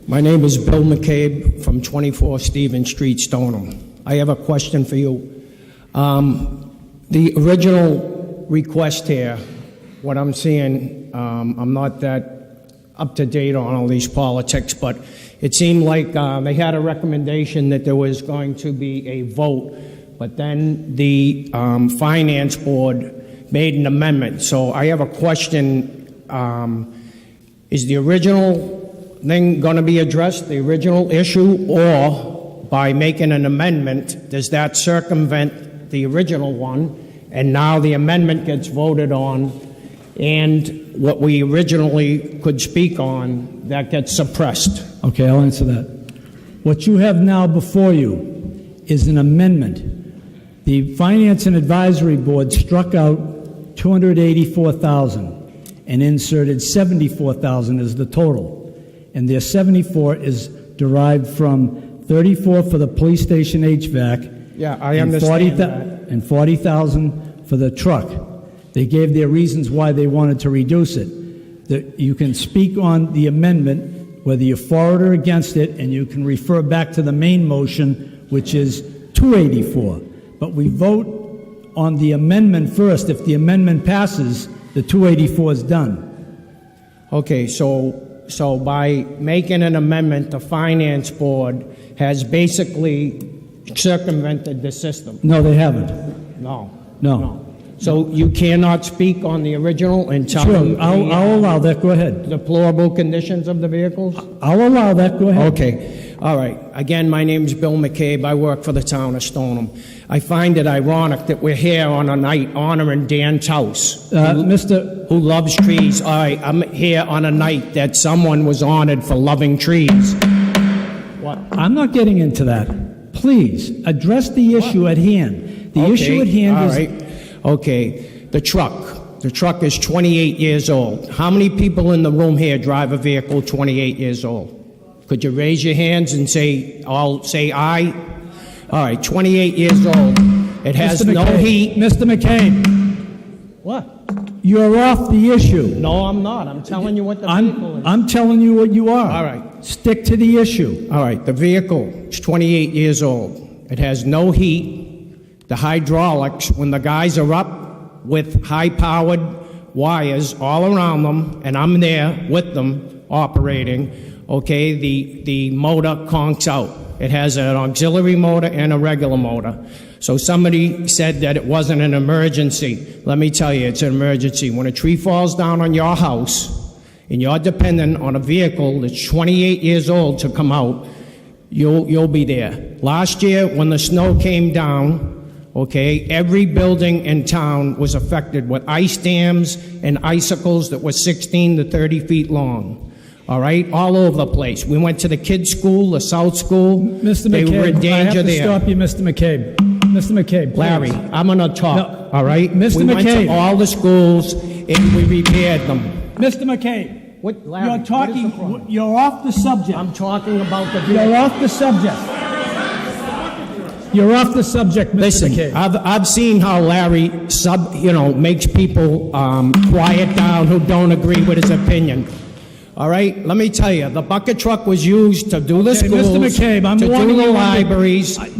My name is Bill McCabe from 24 Stevens Street, Stoneham. I have a question for you. The original request here, what I'm seeing, I'm not that up to date on all these politics, but it seemed like they had a recommendation that there was going to be a vote, but then the Finance Board made an amendment. So I have a question. Is the original thing going to be addressed, the original issue, or by making an amendment, does that circumvent the original one, and now the amendment gets voted on, and what we originally could speak on, that gets suppressed? Okay, I'll answer that. What you have now before you is an amendment. The Finance and Advisory Board struck out $284,000 and inserted $74,000 as the total. And their 74 is derived from 34 for the police station HVAC. Yeah, I understand that. And 40,000 for the truck. They gave their reasons why they wanted to reduce it. You can speak on the amendment, whether you're for it or against it, and you can refer back to the main motion, which is 284. But we vote on the amendment first. If the amendment passes, the 284 is done. Okay, so by making an amendment, the Finance Board has basically circumvented the system? No, they haven't. No. So you cannot speak on the original and tell them I'll allow that. Go ahead. Deplorable conditions of the vehicles? I'll allow that. Go ahead. Okay. All right. Again, my name is Bill McCabe. I work for the town of Stoneham. I find it ironic that we're here on a night honoring Dan Taus, who loves trees. All right, I'm here on a night that someone was honored for loving trees. What? I'm not getting into that. Please, address the issue at hand. The issue at hand is... All right. Okay. The truck. The truck is 28 years old. How many people in the room here drive a vehicle 28 years old? Could you raise your hands and say, I'll say aye? All right, 28 years old. It has no heat. Mr. McCabe. What? You're off the issue. No, I'm not. I'm telling you what the vehicle is. I'm telling you what you are. All right. Stick to the issue. All right, the vehicle is 28 years old. It has no heat. The hydraulics, when the guys are up with high-powered wires all around them, and I'm there with them operating, okay, the motor conks out. It has an auxiliary motor and a regular motor. So somebody said that it wasn't an emergency. Let me tell you, it's an emergency. When a tree falls down on your house and you're dependent on a vehicle that's 28 years old to come out, you'll be there. Last year, when the snow came down, okay, every building in town was affected with ice dams and icicles that were 16 to 30 feet long. All right, all over the place. We went to the kids' school, the South School. Mr. McCabe, they were in danger there. I have to stop you, Mr. McCabe. Mr. McCabe, please. Larry, I'm going to talk, No. all right? Mr. We went McCabe. to all the schools, and we repaired them. Mr. McCabe, What, Larry, you're talking, what is the problem? you're off the subject. I'm talking about the You're off the subject. You're off the subject, Mr. Listen, McCabe. I've seen how Larry makes people quiet down who don't agree with his opinion. All right, let me tell you, the bucket truck was used to do the schools, Mr. McCabe, I'm to warning do the you libraries, and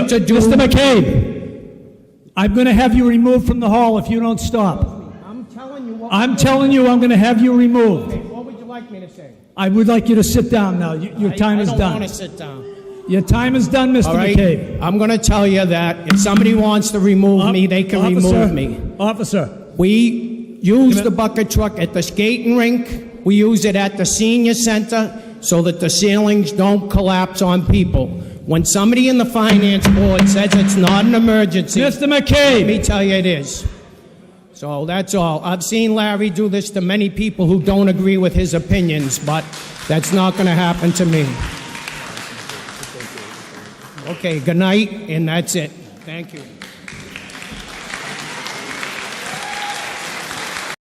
to do... Mr. McCabe, I'm going to have you removed from the hall if you don't stop. I'm telling you what... I'm telling you I'm going to have you removed. Okay, what would you like me to say? I would like you to sit down now. Your time is I done. don't want to sit down. Your time is done, Mr. All right? McCabe. I'm going to tell you that if somebody wants to remove me, they can remove me. Officer. We use the bucket truck at the skating rink. We use it at the senior center so that the ceilings don't collapse on people. When somebody in the Finance Board says it's not an emergency, Mr. McCabe. let me tell you it is. So that's all. I've seen Larry do this to many people who don't agree with his opinions, but that's not going to happen to me. Okay, good night, and that's it. Thank you.